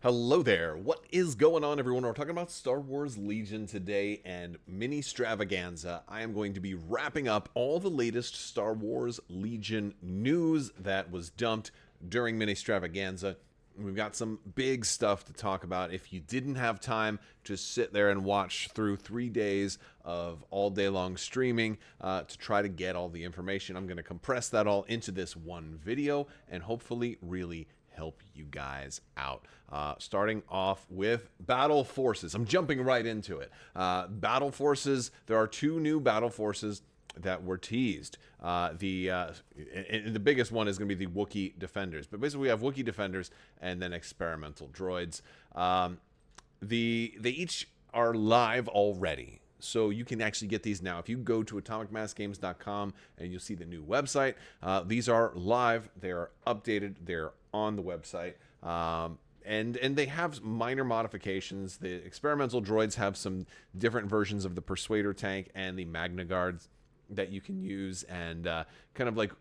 Hello there. What is going on, everyone? We're talking about Star Wars Legion today and Ministravaganza. I am going to be wrapping up all the latest Star Wars Legion news that was dumped during Ministravaganza. We've got some big stuff to talk about. If you didn't have time to sit there and watch through 3 days of all day long streaming to try to get all the information, I'm going to compress that all into this one video and hopefully really help you guys out. Starting off with Battle Forces. I'm jumping right into it. Battle Forces, there are 2 new Battle Forces that were teased. The biggest one is going to be the Wookiee Defenders. But basically we have Wookiee Defenders and then experimental droids. They each are live already. So you can actually get these now. If you go to atomicmassgames.com and you'll see the new website, these are live. They're updated. They're on the website. And they have minor modifications. The experimental droids have some different versions of the Persuader tank and the Magna Guards that you can use, and kind of like,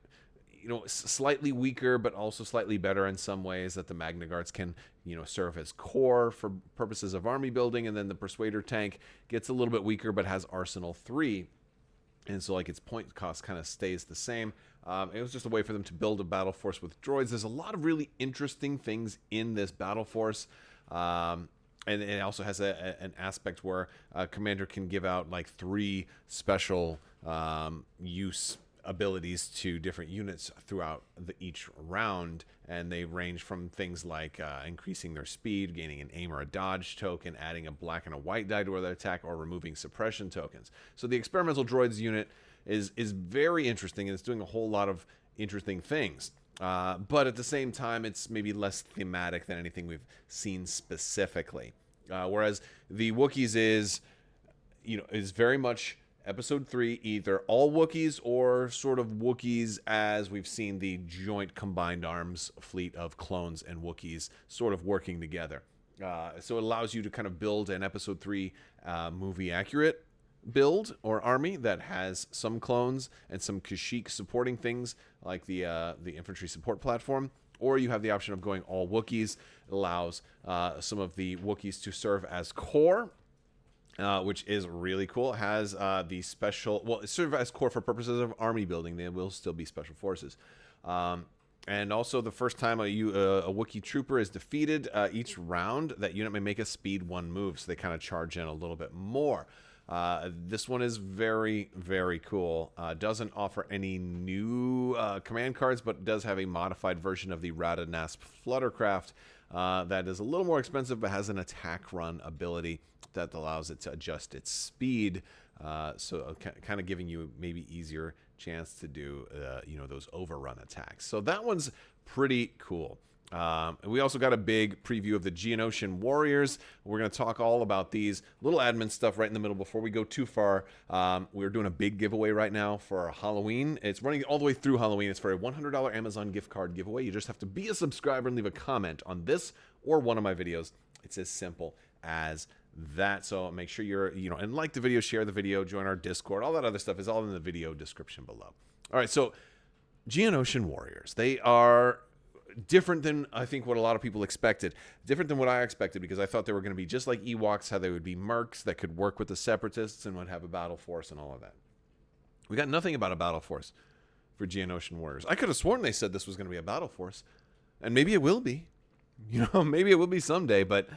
you know, slightly weaker but also slightly better in some ways, that the Magna Guards can, you know, serve as core for purposes of army building, and then the Persuader tank gets a little bit weaker but has Arsenal 3, and so like its point cost kind of stays the same. It was just a way for them to build a battle force with droids. There's a lot of really interesting things in this battle force. And it also has an aspect where a commander can give out like 3 special use abilities to different units throughout each round, and they range from things like increasing their speed, gaining an aim or a dodge token, adding a black and a white die to their attack, or removing suppression tokens. So the experimental droids unit is very interesting, and it's doing a whole lot of interesting things. But at the same time, it's maybe less thematic than anything we've seen specifically. Whereas the Wookiees is very much Episode 3, either all Wookiees or sort of Wookiees as we've seen the joint combined arms fleet of clones and Wookiees sort of working together. So it allows you to kind of build an Episode 3 movie accurate build or army that has some clones and some Kashyyyk supporting things like the infantry support platform. Or you have the option of going all Wookiees. It allows some of the Wookiees to serve as core, which is really cool. It has the special... Well, it serves as core for purposes of army building. They will still be special forces. And also, the first time a Wookiee trooper is defeated, each round, that unit may make a speed 1 move. So they kind of charge in a little bit more. This one is very, very cool. Doesn't offer any new command cards, but does have a modified version of the Radanasp Fluttercraft that is a little more expensive, but has an attack run ability that allows it to adjust its speed. So kind of giving you maybe easier chance to do those overrun attacks. So that one's pretty cool. We also got a big preview of the Geonosian Warriors. We're going to talk all about these. Little admin stuff right in the middle before we go too far. We're doing a big giveaway right now for Halloween. It's running all the way through Halloween. It's for a $100 Amazon gift card giveaway. You just have to be a subscriber and leave a comment on this or one of my videos. It's as simple as that. So make sure you're, and like the video, share the video, join our Discord. All that other stuff is all in the video description below. All right, so Geonosian Warriors. They are different than I think what a lot of people expected. Different than what I expected, because I thought they were going to be just like Ewoks, how they would be mercs that could work with the Separatists and would have a battle force and all of that. We got nothing about a battle force for Geonosian Warriors. I could have sworn they said this was going to be a battle force, and maybe it will be. Maybe it will be someday, but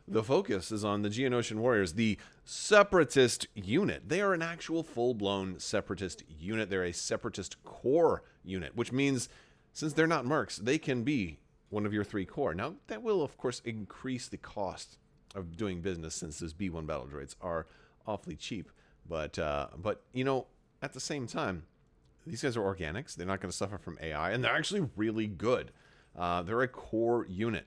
the focus is on the Geonosian Warriors, the Separatist unit. They are an actual full-blown Separatist unit. They're a Separatist core unit, which means since they're not mercs, they can be one of your 3 core. Now, that will, of course, increase the cost of doing business, since those B1 battle droids are awfully cheap. But at the same time, these guys are organics. They're not going to suffer from AI, and they're actually really good. They're a core unit.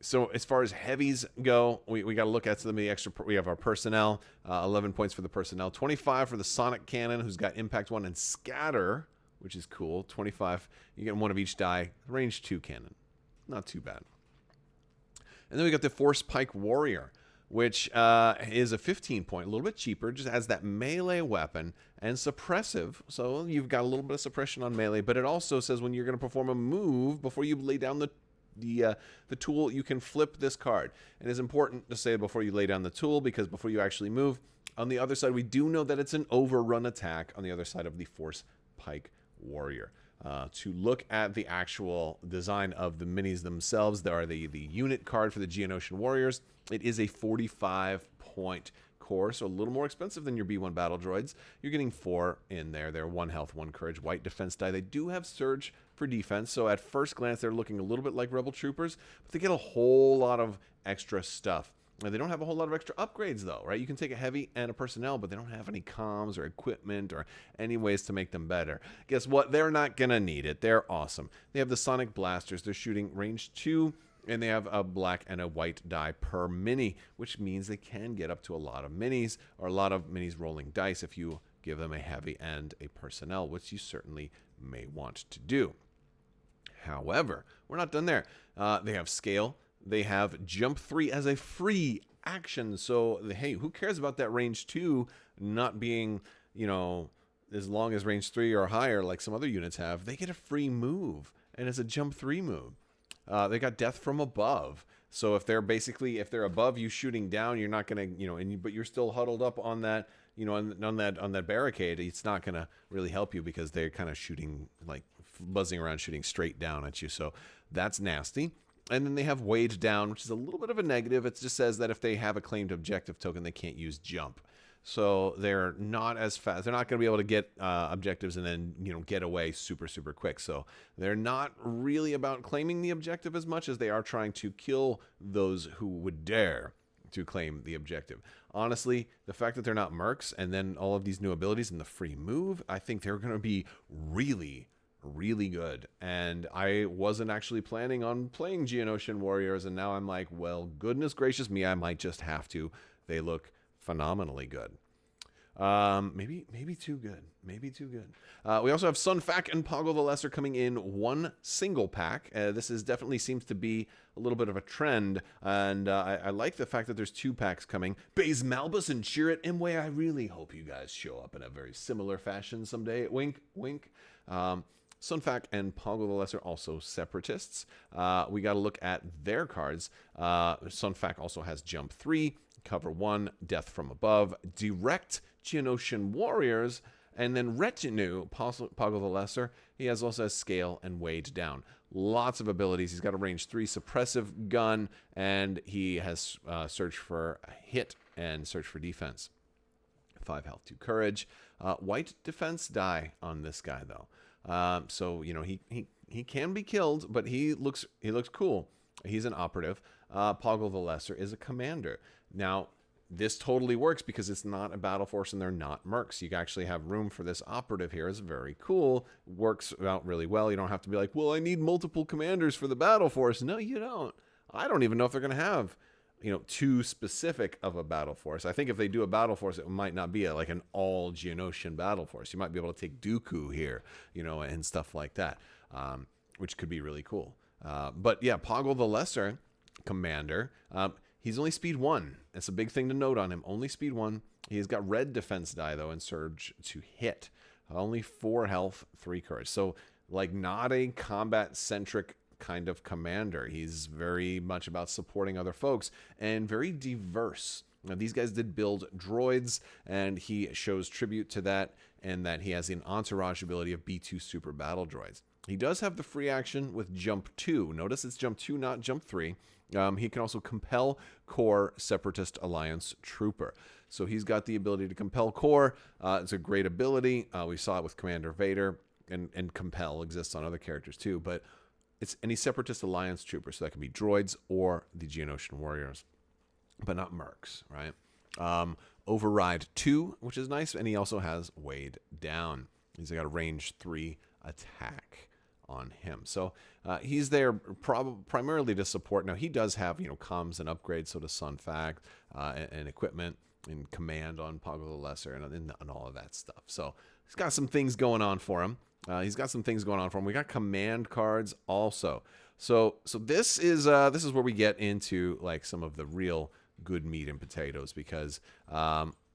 So as far as heavies go, we got to look at some of the extra. We have our personnel, 11 points for the personnel, 25 for the Sonic Cannon, who's got Impact 1 and Scatter, which is cool. 25. You get 1 of each die. Range 2 cannon. Not too bad. And then we got the Force Pike Warrior, which is a 15 point, a little bit cheaper. Just has that melee weapon and suppressive. So you've got a little bit of suppression on melee, but it also says when you're going to perform a move, before you lay down the the tool, you can flip this card. And it's important to say before you lay down the tool, because before you actually move, on the other side, we do know that it's an overrun attack on the other side of the Force Pike Warrior. To look at the actual design of the minis themselves, there are the unit card for the Geonosian Warriors. It is a 45-point core, so a little more expensive than your B1 battle droids. You're getting 4 in there. They're 1 health, 1 courage, white defense die. They do have surge for defense, so at first glance, they're looking a little bit like Rebel Troopers, but they get a whole lot of extra stuff. They don't have a whole lot of extra upgrades, though, right? You can take a heavy and a personnel, but they don't have any comms or equipment or any ways to make them better. Guess what? They're not going to need it. They're awesome. They have the sonic blasters. They're shooting range 2, and they have a black and a white die per mini, which means they can get up to a lot of minis, or a lot of minis rolling dice if you give them a heavy and a personnel, which you certainly may want to do. However, we're not done there. They have scale. They have jump 3 as a free action. So, hey, who cares about that range 2 not being, as long as range 3 or higher like some other units have? They get a free move, and it's a jump 3 move. They got death from above. So if they're above you shooting down, you're not going to, but you're still huddled up on that, on that barricade. It's not going to really help you because they're kind of shooting, like buzzing around, shooting straight down at you. So that's nasty. And then they have weighed down, which is a little bit of a negative. It just says that if they have a claimed objective token, they can't use jump. So they're not as fast. They're not going to be able to get objectives and then, get away super, super quick. So they're not really about claiming the objective as much as they are trying to kill those who would dare to claim the objective. Honestly, the fact that they're not mercs and then all of these new abilities and the free move, I think they're going to be really good. And I wasn't actually planning on playing Geonosian Warriors, and now I'm like, well, goodness gracious me, I might just have to. They look phenomenally good. Maybe too good. We also have Sunfact and Poggle the Lesser coming in one single pack. This definitely seems to be a little bit of a trend, and I like the fact that there's 2 packs coming. Baze Malbus and Chirrut Imwe. I really hope you guys show up in a very similar fashion someday. Wink, wink. Sunfact and Poggle the Lesser, also separatists. We got to look at their cards. Sunfact also has Jump 3, Cover 1, Death from Above, Direct Geonosian Warriors, and then Retinue, Poggle the Lesser. He also has Scale and Weighed Down. Lots of abilities. He's got a range 3 suppressive gun, and he has Search for Hit and Search for Defense. 5 health, 2 courage. White defense die on this guy, though. So he can be killed, but he looks cool. He's an operative. Poggle the Lesser is a commander. Now, this totally works because it's not a battle force and they're not mercs. You actually have room for this operative here. It's very cool. Works out really well. You don't have to be like, well, I need multiple commanders for the battle force. No, you don't. I don't even know if they're going to have too specific of a battle force. I think if they do a battle force, it might not be like an all Geonosian battle force. You might be able to take Dooku here, and stuff like that, which could be really cool. But yeah, Poggle the Lesser commander. He's only speed 1. That's a big thing to note on him. Only speed 1. He's got red defense die though and surge to hit. Only 4 health, 3 courage. So like not a combat centric kind of commander. He's very much about supporting other folks and very diverse. Now, these guys did build droids, and he shows tribute to that, and that he has an entourage ability of B2 super battle droids. He does have the free action with Jump 2. Notice it's Jump 2, not Jump 3. He can also compel Core Separatist Alliance Trooper. So he's got the ability to compel Core. It's a great ability. We saw it with Commander Vader, and compel exists on other characters too, but it's any Separatist Alliance Trooper, so that can be droids or the Geonosian Warriors, but not mercs, right? Override 2, which is nice, and he also has Weighed Down. He's got a range 3 attack on him. So he's there primarily to support. Now, he does have, comms and upgrades, so does Sunfact, and equipment and command on Poggle the Lesser and all of that stuff. So he's got some things going on for him. We got command cards also. So this is where we get into like some of the real good meat and potatoes, because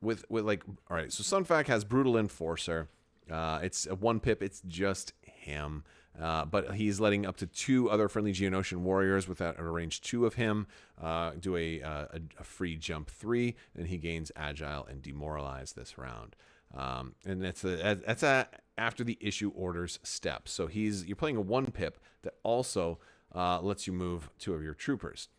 with like, all right, so Sunfact has Brutal Enforcer. It's a 1 pip. It's just him. But he's letting up to 2 other friendly Geonosian warriors with that at a range 2 of him do a free jump 3, and he gains agile and demoralize this round. And that's after the issue orders step. So you're playing a 1 pip that also lets you move 2 of your troopers,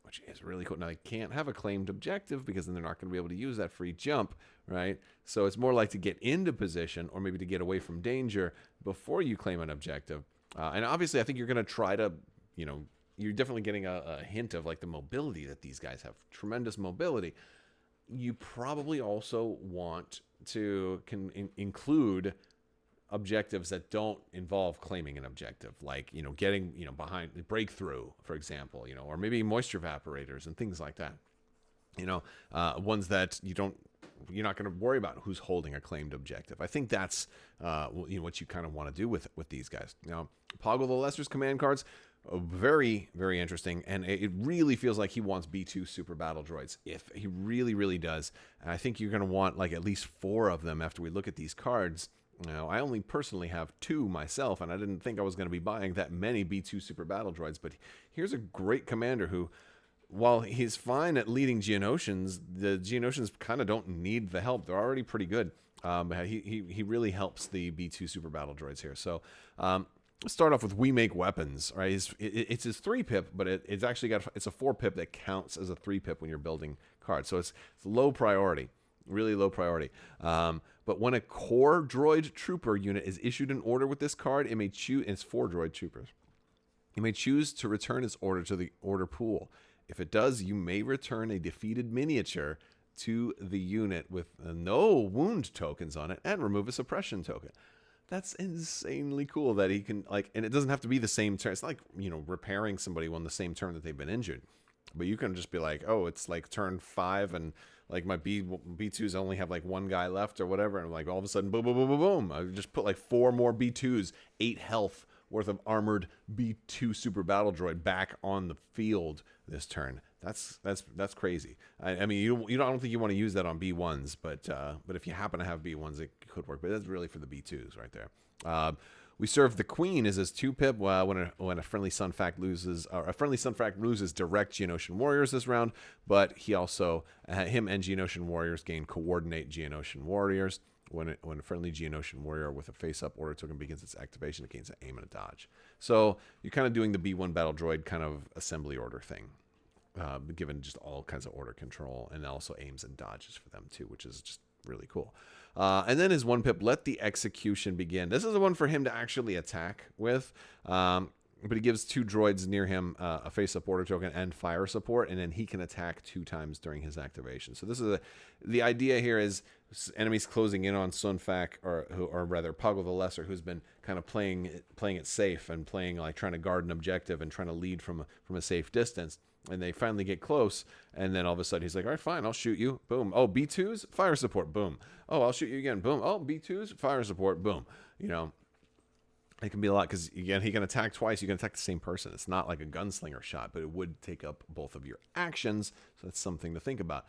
which is really cool. Now, they can't have a claimed objective because then they're not going to be able to use that free jump, right? So it's more like to get into position or maybe to get away from danger before you claim an objective. And obviously, I think you're going to try to, you're definitely getting a hint of like the mobility that these guys have. Tremendous mobility. You probably also want to include objectives that don't involve claiming an objective, like getting behind the breakthrough, for example, or maybe moisture evaporators and things like that. Ones that you're not going to worry about who's holding a claimed objective. I think that's what you kind of want to do with these guys. Now, Poggle the Lesser's command cards, very, very interesting, and it really feels like he wants B2 super battle droids. If he really, really does, and I think you're going to want like at least 4 of them after we look at these cards. Now, I only personally have 2 myself, and I didn't think I was going to be buying that many B2 super battle droids, but here's a great commander who, while he's fine at leading Geonosians, the Geonosians kind of don't need the help. They're already pretty good. He really helps the B2 super battle droids here. So let's start off with We Make Weapons. Right, it's his 3 pip, but it's actually it's a 4 pip that counts as a 3 pip when you're building cards. So it's low priority, really low priority. But when a core droid trooper unit is issued an order with this card, it may choose. It's 4 droid troopers. You may choose to return its order to the order pool. If it does, you may return a defeated miniature to the unit with no wound tokens on it and remove a suppression token. That's insanely cool that he can, and it doesn't have to be the same turn. It's not like, repairing somebody on the same turn that they've been injured. But you can just be like, oh, it's like turn 5 and like my B2s only have like 1 guy left or whatever. And like all of a sudden, boom, boom, boom, boom, boom. I just put like 4 more B2s, 8 health worth of armored B2 super battle droid back on the field this turn. That's crazy. I mean, I don't think you want to use that on B1s, but if you happen to have B1s, it could work. But that's really for the B2s right there. We Serve the Queen is his 2 pip when a friendly Sunfact loses direct Geonosian warriors this round, but he also him and Geonosian warriors gain coordinate Geonosian warriors. When a friendly Geonosian warrior with a face-up order token begins its activation, it gains an aim and a dodge. So you're kind of doing the B1 battle droid kind of assembly order thing, given just all kinds of order control and also aims and dodges for them too, which is just really cool. And then his 1 pip, Let the Execution Begin. This is the one for him to actually attack with, but he gives 2 droids near him a face-up order token and fire support, and then he can attack 2 times during his activation. So this is the idea here is enemies closing in on Sunfact, or rather Poggle the Lesser, who's been kind of playing it safe and playing like trying to guard an objective and trying to lead from a safe distance. And they finally get close, and then all of a sudden he's like, all right, fine, I'll shoot you. Boom. Oh, B2s, fire support. Boom. Oh, I'll shoot you again. Boom. Oh, B2s, fire support. Boom. It can be a lot because, again, he can attack twice. You can attack the same person. It's not like a gunslinger shot, but it would take up both of your actions, so that's something to think about.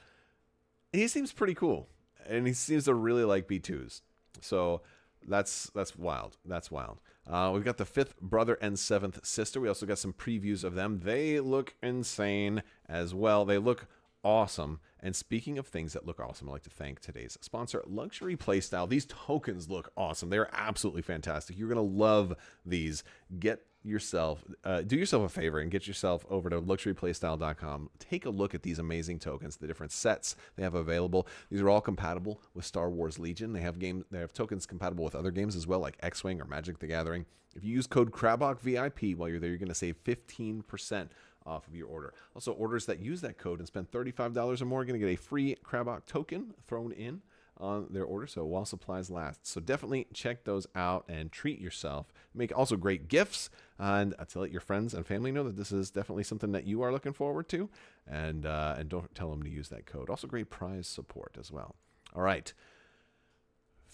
He seems pretty cool, and he seems to really like B2s. So that's wild. That's wild. We've got the 5th brother and 7th sister. We also got some previews of them. They look insane as well. They look awesome. And speaking of things that look awesome, I'd like to thank today's sponsor, Luxury Playstyle. These tokens look awesome. They're absolutely fantastic. You're going to love these. Do yourself a favor and get yourself over to luxuryplaystyle.com. Take a look at these amazing tokens, the different sets they have available. These are all compatible with Star Wars Legion. They have tokens compatible with other games as well, like X-Wing or Magic the Gathering. If you use code Crabbok VIP while you're there, you're going to save 15% off of your order. Also, orders that use that code and spend $35 or more are going to get a free Crabbok token thrown in on their order, so while supplies last. So definitely check those out and treat yourself. Make also great gifts, and to let your friends and family know that this is definitely something that you are looking forward to, and don't tell them to use that code. Also great prize support as well. All right.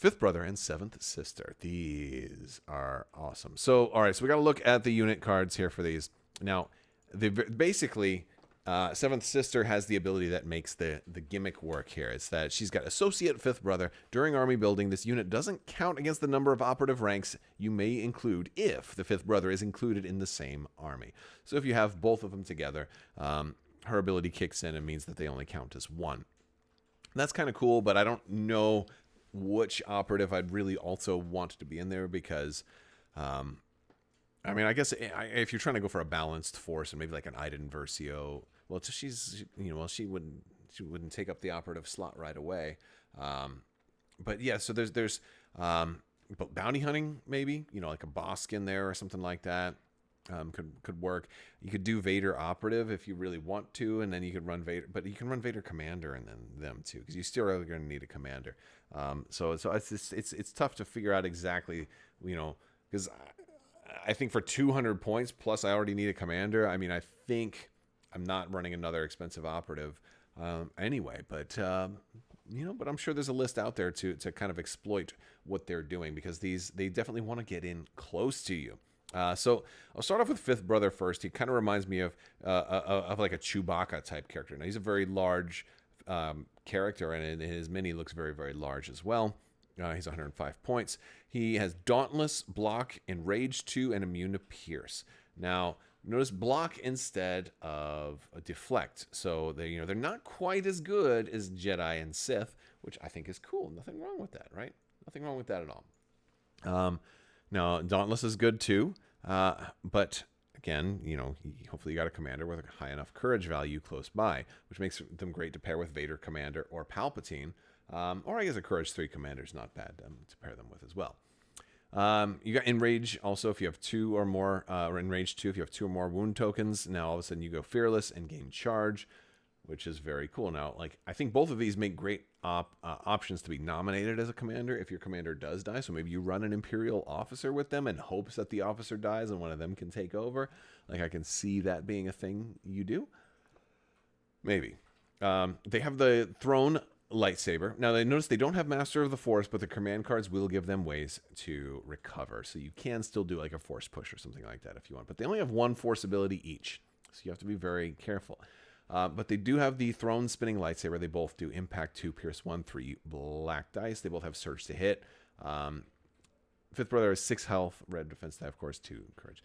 5th brother and 7th sister. These are awesome. So, all right, so we got to look at the unit cards here for these. Now, basically, Seventh Sister has the ability that makes the gimmick work here. It's that she's got Associate Fifth Brother. During army building, this unit doesn't count against the number of operative ranks you may include if the Fifth Brother is included in the same army. So if you have both of them together, her ability kicks in and means that they only count as one. That's kind of cool, but I don't know which operative I'd really also want to be in there because... I mean, I guess if you're trying to go for a balanced force and maybe like an Iden Versio, well, she wouldn't take up the operative slot right away. But yeah, so there's bounty hunting maybe, like a Bosk in there or something like that. Could work. You could do Vader operative if you really want to, and then you could run Vader, but you can run Vader commander and then them too, because you still are going to need a commander. So it's tough to figure out exactly, because I think for 200 points plus I already need a commander. I mean, I think I'm not running another expensive operative anyway, but but I'm sure there's a list out there to kind of exploit what they're doing, because they definitely want to get in close to you. So I'll start off with Fifth Brother first. He kind of reminds me of like a Chewbacca type character. Now he's a very large character, and his mini looks very, very large as well. He's 105 points. He has Dauntless, Block, Enrage 2, and Immune to Pierce. Now, notice Block instead of a Deflect. So they're not quite as good as Jedi and Sith, which I think is cool. Nothing wrong with that, right? Nothing wrong with that at all. Now, Dauntless is good too, but again, hopefully you got a commander with a high enough courage value close by, which makes them great to pair with Vader Commander or Palpatine. Or I guess a Courage 3 commander is not bad to pair them with as well. You got Enrage also if you have 2 or more, or Enrage 2 if you have 2 or more wound tokens. Now all of a sudden you go Fearless and gain charge, which is very cool. Now, I think both of these make great options to be nominated as a commander if your commander does die. So maybe you run an Imperial officer with them in hopes that the officer dies and one of them can take over. I can see that being a thing you do. Maybe. They have the Throne lightsaber. Now, notice they don't have Master of the Force, but the command cards will give them ways to recover. So you can still do like a Force push or something like that if you want. But they only have 1 Force ability each. So you have to be very careful. But they do have the Throne spinning lightsaber. They both do Impact 2, Pierce 1, 3 black dice. They both have Surge to hit. Fifth Brother has 6 health, red defense, of course, 2 courage.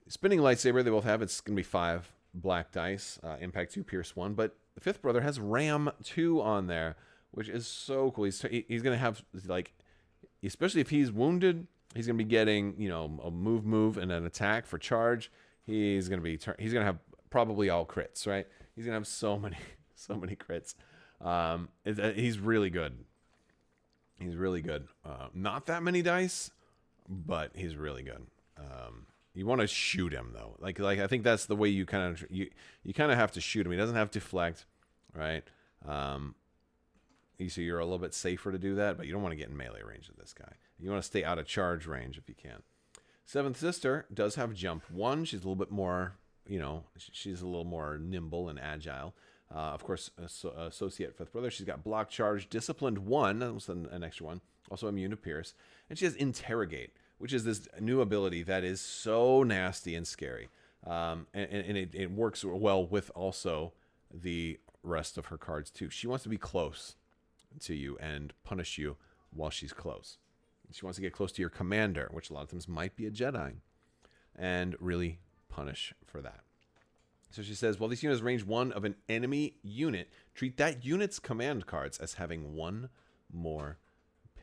Spinning lightsaber, they both have. It's going to be 5 black dice, Impact 2, Pierce 1. But the Fifth Brother has Ram 2 on there, which is so cool. He's going to have, especially if he's wounded, he's going to be getting, a move, and an attack for charge. He's going to have probably all crits, right? He's going to have so many crits. He's really good. He's really good. Not that many dice, but he's really good. You want to shoot him though. Like I think that's the way you kind of have to shoot him. He doesn't have deflect, right? So you're a little bit safer to do that, but you don't want to get in melee range of this guy. You want to stay out of charge range if you can. Seventh Sister does have jump 1. She's a little bit more, she's a little more nimble and agile. Of course, Associate Fifth Brother. She's got Block, Charge, Disciplined 1. That was an extra one. Also Immune to Pierce. And she has Interrogate, which is this new ability that is so nasty and scary. And it works well with also the rest of her cards too. She wants to be close to you and punish you while she's close. She wants to get close to your commander, which a lot of times might be a Jedi, and really punish for that. So she says, while this unit is range 1 of an enemy unit, treat that unit's command cards as having 1 more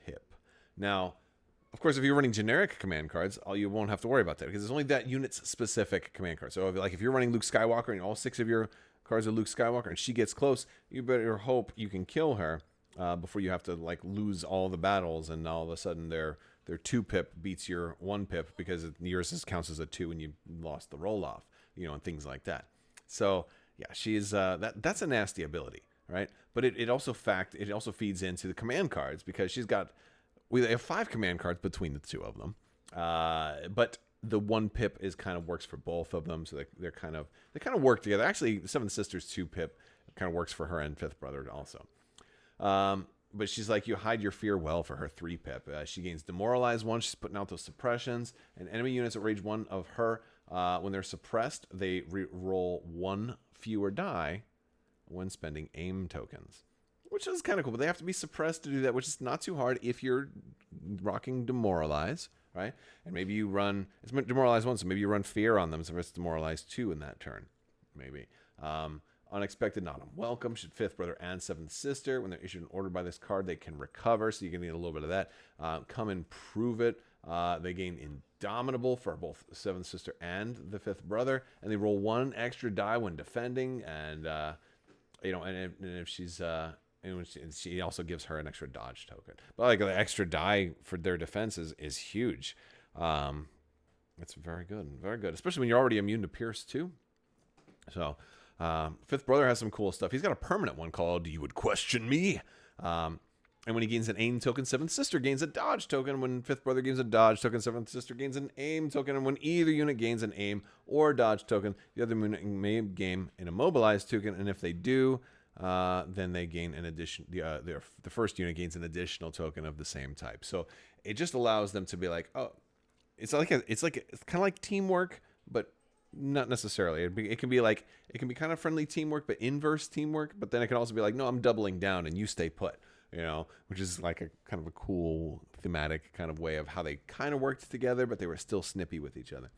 pip. Now, of course, if you're running generic command cards, you won't have to worry about that because it's only that unit's specific command card. So if you're running Luke Skywalker and all 6 of your cards are Luke Skywalker and she gets close, you better hope you can kill her before you have to lose all the battles and all of a sudden their 2 pip beats your 1 pip because yours counts as a 2 and you lost the roll off, and things like that. So yeah, she's that's a nasty ability, right? But it also feeds into the command cards because we have 5 command cards between the 2 of them, but the 1 pip works for both of them, so they kind of work together. Actually, Seven Sisters 2 pip kind of works for her and Fifth Brother also. But she's like, you hide your fear well for her 3 pip. She gains Demoralize 1. She's putting out those suppressions, and enemy units at range 1 of her When they're suppressed, they roll 1 fewer die when spending aim tokens, which is kind of cool. But they have to be suppressed to do that, which is not too hard if you're rocking Demoralize, right? And maybe you run, it's Demoralize 1, so maybe you run Fear on them, so it's Demoralize 2 in that turn, maybe. Unexpected Not Unwelcome. Should Fifth Brother and Seventh Sister, when they're issued an order by this card, they can recover, so you can get a little bit of that. Come and Prove It. They gain Indomitable for both Seventh Sister and the Fifth Brother, and they roll 1 extra die when defending, and and if she's and she also gives her an extra dodge token. But like the extra die for their defense is huge. It's very good, especially when you're already immune to Pierce too. So Fifth Brother has some cool stuff. He's got a permanent one called "You Would Question Me." And when he gains an aim token, Seventh Sister gains a dodge token. When Fifth Brother gains a dodge token, Seventh Sister gains an aim token. And when either unit gains an aim or dodge token, the other unit may gain an immobilized token. And if they do, then they gain an addition. The first unit gains an additional token of the same type. So it just allows them to be like, oh, it's kind of like teamwork, but not necessarily. It can be kind of friendly teamwork, but inverse teamwork. But then it can also be like, no, I'm doubling down and you stay put. Which is like a kind of a cool thematic kind of way of how they kind of worked together, but they were still snippy with each other.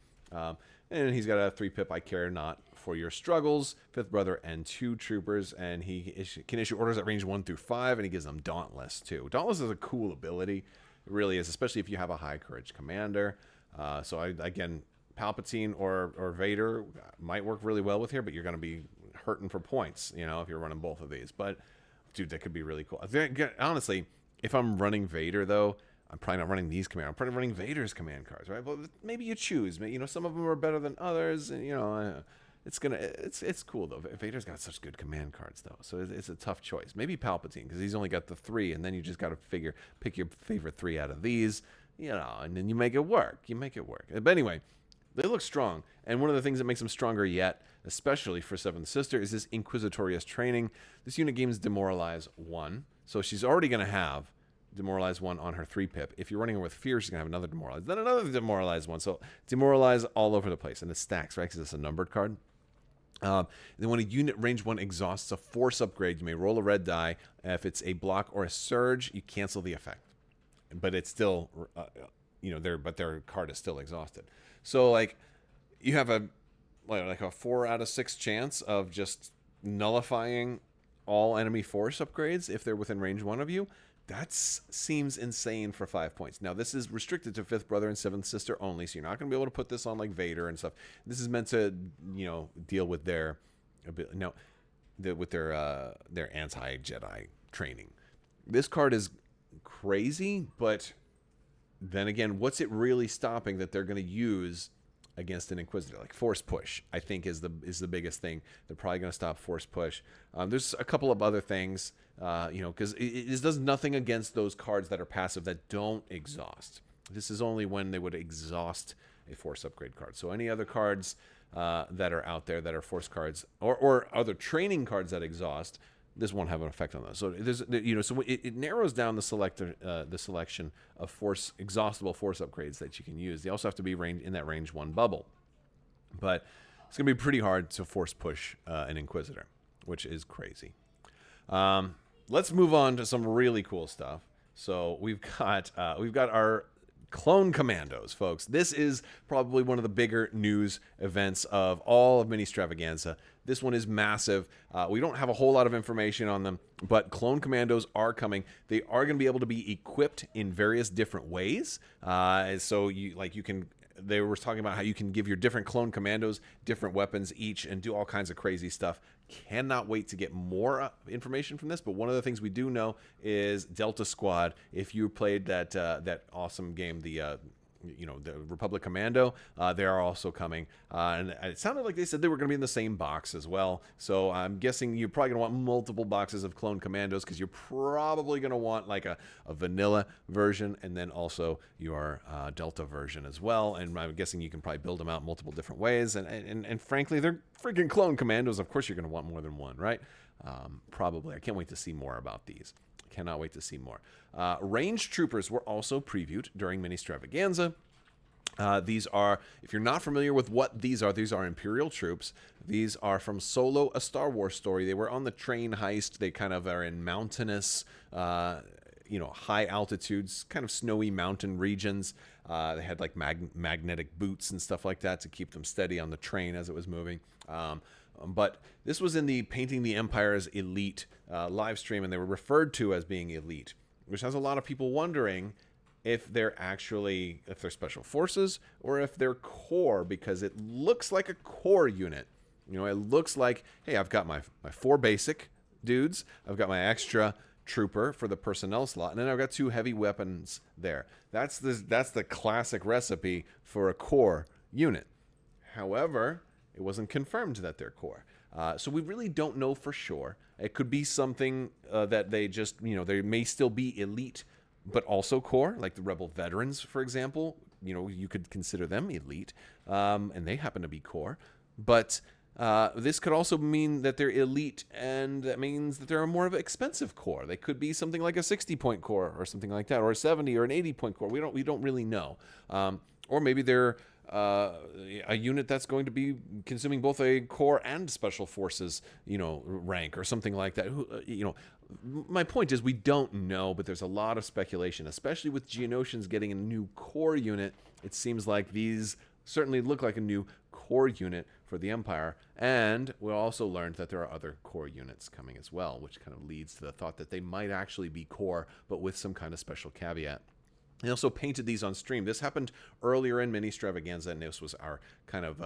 And he's got a 3-pip I Care Not for Your Struggles, Fifth Brother, and 2 Troopers, and he can issue orders at range 1 through 5, and he gives them Dauntless too. Dauntless is a cool ability. It really is, especially if you have a high courage commander. Again, Palpatine or Vader might work really well with here, but you're going to be hurting for points, if you're running both of these. But dude, that could be really cool. Honestly, if I'm running Vader, though, I'm probably not running these command. I'm probably running Vader's command cards, right? But maybe you choose. Some of them are better than others. And, it's cool though. Vader's got such good command cards though, so it's a tough choice. Maybe Palpatine because he's only got the 3, and then you just got to pick your favorite 3 out of these, and then you make it work. But anyway, they look strong, and one of the things that makes them stronger yet, especially for Seventh Sister, is this Inquisitorious Training. This unit gains Demoralize 1, so she's already going to have Demoralize 1 on her 3-pip. If you're running her with Fear, she's going to have another Demoralize, then another Demoralize 1. So Demoralize all over the place, and it stacks, right, because it's a numbered card. Then when a unit range 1 exhausts a Force upgrade, you may roll a red die. If it's a block or a surge, you cancel the effect. But it's still, their card is still exhausted. So, like, you have a 4 out of 6 chance of just nullifying all enemy Force upgrades if they're within range 1 of you. That seems insane for 5 points. Now, this is restricted to Fifth Brother and Seventh Sister only, so you're not going to be able to put this on, like, Vader and stuff. This is meant to, deal with their anti-Jedi training. This card is crazy, but then again, what's it really stopping that they're going to use against an Inquisitor? Like Force Push, I think is the biggest thing. They're probably going to stop Force Push. There's a couple of other things, because it does nothing against those cards that are passive that don't exhaust. This is only when they would exhaust a Force upgrade card. So any other cards that are out there that are Force cards or other training cards that exhaust, this won't have an effect on those. So it narrows down the selection of exhaustible Force upgrades that you can use. They also have to be in that range 1 bubble, but it's gonna be pretty hard to Force push an Inquisitor, which is crazy. Let's move on to some really cool stuff. So we've got our Clone Commandos, folks. This is probably one of the bigger news events of all of Ministravaganza. This one is massive. We don't have a whole lot of information on them, but Clone Commandos are coming. They are going to be able to be equipped in various different ways. They were talking about how you can give your different Clone Commandos different weapons each and do all kinds of crazy stuff. Cannot wait to get more information from this, but one of the things we do know is Delta Squad. If you played that awesome game, the Republic Commando, they are also coming, and it sounded like they said they were going to be in the same box as well. So I'm guessing you're probably going to want multiple boxes of Clone Commandos, because you're probably going to want like a vanilla version and then also your Delta version as well. And I'm guessing you can probably build them out multiple different ways. And frankly, they're freaking Clone Commandos. Of course, you're going to want more than one, right? Probably. I can't wait to see more about these. Cannot wait to see more. Ranged troopers were also previewed during Ministravaganza. These are, if you're not familiar with what these are Imperial troops. These are from Solo, a Star Wars story. They were on the train heist. They kind of are in mountainous, high altitudes, kind of snowy mountain regions. They had like magnetic boots and stuff like that to keep them steady on the train as it was moving. But this was in the Painting the Empire's Elite live stream, and they were referred to as being elite, which has a lot of people wondering if they're special forces or if they're core, because it looks like a core unit. It looks like, hey, I've got my 4 basic dudes, I've got my extra trooper for the personnel slot, and then I've got 2 heavy weapons there. That's the classic recipe for a core unit. However, it wasn't confirmed that they're core. So we really don't know for sure. It could be something that they just, they may still be elite, but also core, like the Rebel veterans, for example. You could consider them elite, and they happen to be core. But this could also mean that they're elite, and that means that they're a more of an expensive core. They could be something like a 60-point core or something like that, or a 70 or an 80-point core. We don't really know. Or maybe they're a unit that's going to be consuming both a core and special forces, rank or something like that. My point is we don't know, but there's a lot of speculation, especially with Geonosians getting a new core unit. It seems like these certainly look like a new core unit for the Empire, and we also learned that there are other core units coming as well, which kind of leads to the thought that they might actually be core, but with some kind of special caveat. They also painted these on stream. This happened earlier in Ministravaganza, and this was our kind of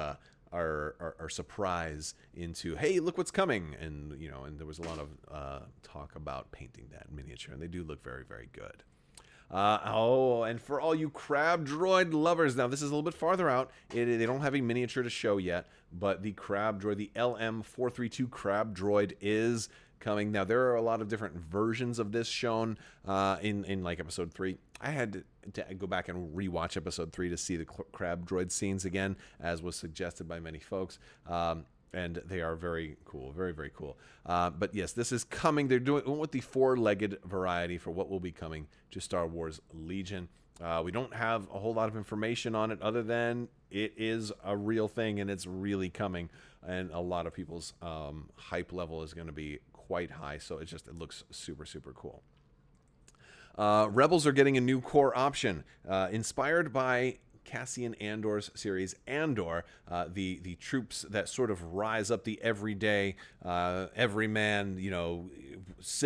our surprise into, hey, look what's coming. And and there was a lot of talk about painting that miniature, and they do look very, very good. And for all you crab droid lovers, now this is a little bit farther out. They don't have a miniature to show yet, but the crab droid, the LM432 crab droid, is coming. Now, there are a lot of different versions of this shown in like episode 3. I had to go back and rewatch episode 3 to see the crab droid scenes again, as was suggested by many folks. And they are very cool, very, very cool. But yes, this is coming. They're doing with the 4-legged variety for what will be coming to Star Wars Legion. We don't have a whole lot of information on it other than it is a real thing and it's really coming. And a lot of people's hype level is going to be quite high. So it looks super, super cool. Rebels are getting a new core option inspired by Cassian Andor's series Andor, the troops that sort of rise up, the everyday, everyman,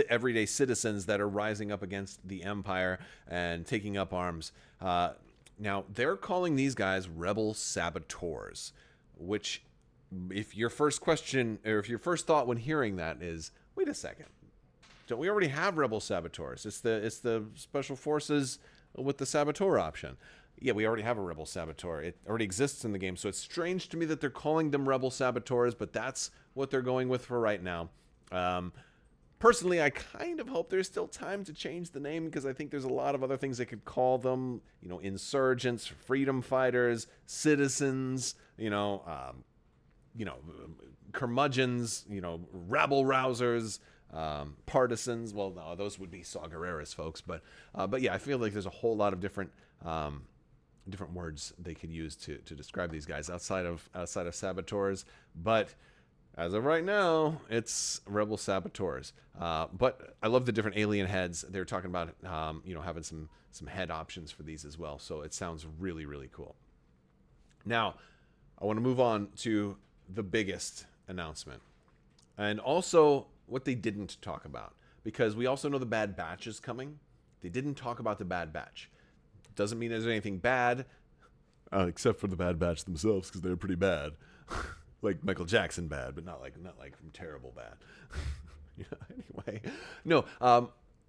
everyday citizens that are rising up against the Empire and taking up arms. Now, they're calling these guys Rebel Saboteurs, which, if your first question, or if your first thought when hearing that is, wait a second, don't we already have Rebel Saboteurs? It's the Special Forces with the Saboteur option. Yeah, we already have a Rebel Saboteur. It already exists in the game, so it's strange to me that they're calling them Rebel Saboteurs, but that's what they're going with for right now. Personally, I kind of hope there's still time to change the name, because I think there's a lot of other things they could call them. Insurgents, freedom fighters, citizens, curmudgeons, rabble rousers, partisans. Well, no, those would be Saw Gerrera's folks, but yeah, I feel like there's a whole lot of different words they could use to describe these guys outside of saboteurs. But as of right now, it's Rebel Saboteurs. But I love the different alien heads. They're talking about having some head options for these as well. So it sounds really, really cool. Now, I want to move on to the biggest announcement, and also what they didn't talk about, because we also know the Bad Batch is coming. They didn't talk about the Bad Batch. Doesn't mean there's anything bad, except for the Bad Batch themselves, because they're pretty bad, like Michael Jackson bad, but not like terrible bad. Anyway, no.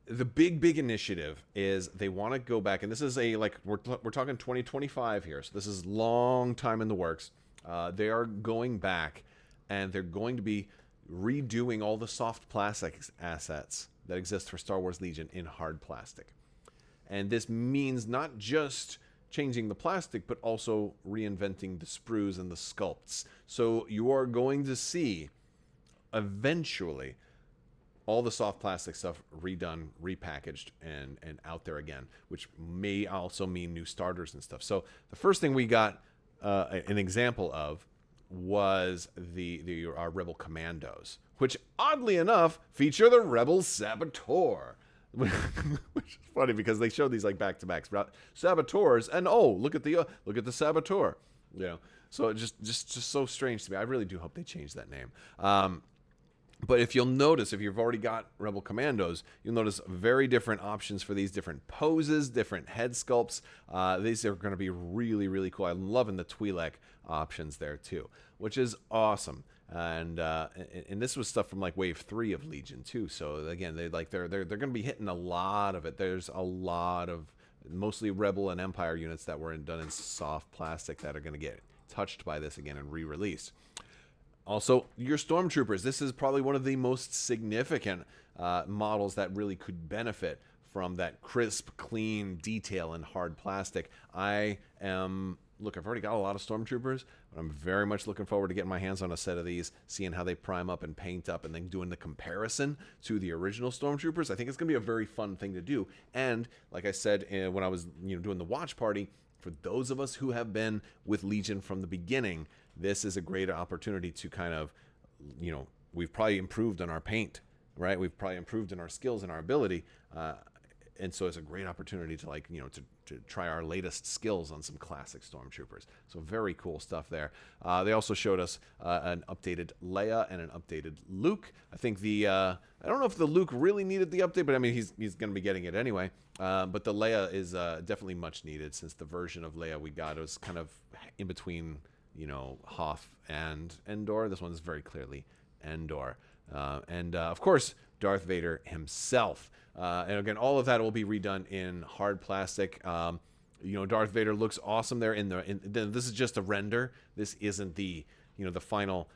The big initiative is they want to go back, and this is we're talking 2025 here, so this is long time in the works. They are going back, and they're going to be redoing all the soft plastic assets that exist for Star Wars Legion in hard plastic. And this means not just changing the plastic, but also reinventing the sprues and the sculpts. So you are going to see, eventually, all the soft plastic stuff redone, repackaged, and out there again, which may also mean new starters and stuff. So the first thing we got an example of was our Rebel Commandos, which oddly enough feature the Rebel Saboteur. Which is funny because they show these like back-to-backs saboteurs, and oh, look at the Saboteur, you know. So it just so strange to me. I really do hope they change that name. But if you'll notice, if you've already got Rebel Commandos, you'll notice very different options for these different poses, different head sculpts. These are going to be really, really cool. I'm loving the Twi'lek options there too, which is awesome. And this was stuff from like Wave 3 of Legion too. So again, they're going to be hitting a lot of it. There's a lot of mostly Rebel and Empire units that were done in soft plastic that are going to get touched by this again and re-released. Also, your Stormtroopers. This is probably one of the most significant models that really could benefit from that crisp, clean detail in hard plastic. Look, I've already got a lot of Stormtroopers, but I'm very much looking forward to getting my hands on a set of these, seeing how they prime up and paint up, and then doing the comparison to the original Stormtroopers. I think it's going to be a very fun thing to do. And like I said when I was doing the watch party, for those of us who have been with Legion from the beginning, this is a great opportunity to kind of, we've probably improved on our paint, right? We've probably improved in our skills and our ability. And so it's a great opportunity to to try our latest skills on some classic Stormtroopers. So very cool stuff there. They also showed us an updated Leia and an updated Luke. I think I don't know if the Luke really needed the update, but I mean, he's going to be getting it anyway. But the Leia is definitely much needed, since the version of Leia we got was kind of in between, Hoth and Endor. This one's very clearly Endor. And of course, Darth Vader himself. And again, all of that will be redone in hard plastic. Darth Vader looks awesome there. This is just a render. This isn't the final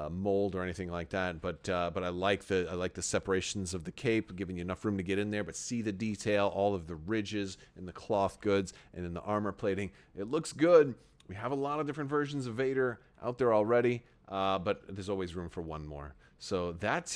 mold or anything like that. But I like the separations of the cape, giving you enough room to get in there. But see the detail, all of the ridges and the cloth goods, and then the armor plating. It looks good. We have a lot of different versions of Vader out there already, but there's always room for one more. So that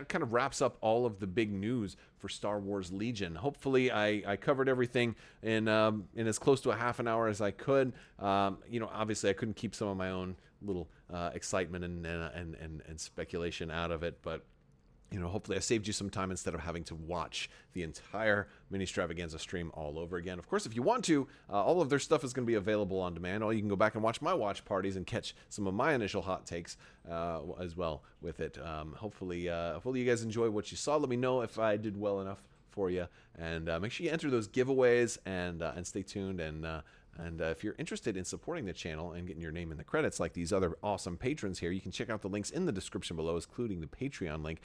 kind of wraps up all of the big news for Star Wars Legion. Hopefully, I covered everything in as close to a half an hour as I could. Obviously, I couldn't keep some of my own little excitement and speculation out of it, but hopefully I saved you some time instead of having to watch the entire Ministravaganza stream all over again. Of course, if you want to, all of their stuff is going to be available on demand, or you can go back and watch my watch parties and catch some of my initial hot takes as well with it. Hopefully you guys enjoy what you saw. Let me know if I did well enough for you, and make sure you enter those giveaways and stay tuned. And if you're interested in supporting the channel and getting your name in the credits like these other awesome patrons here, you can check out the links in the description below, including the Patreon link.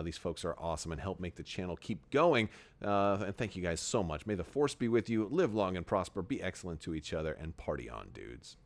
These folks are awesome and help make the channel keep going. And thank you guys so much. May the Force be with you. Live long and prosper. Be excellent to each other. And party on, dudes.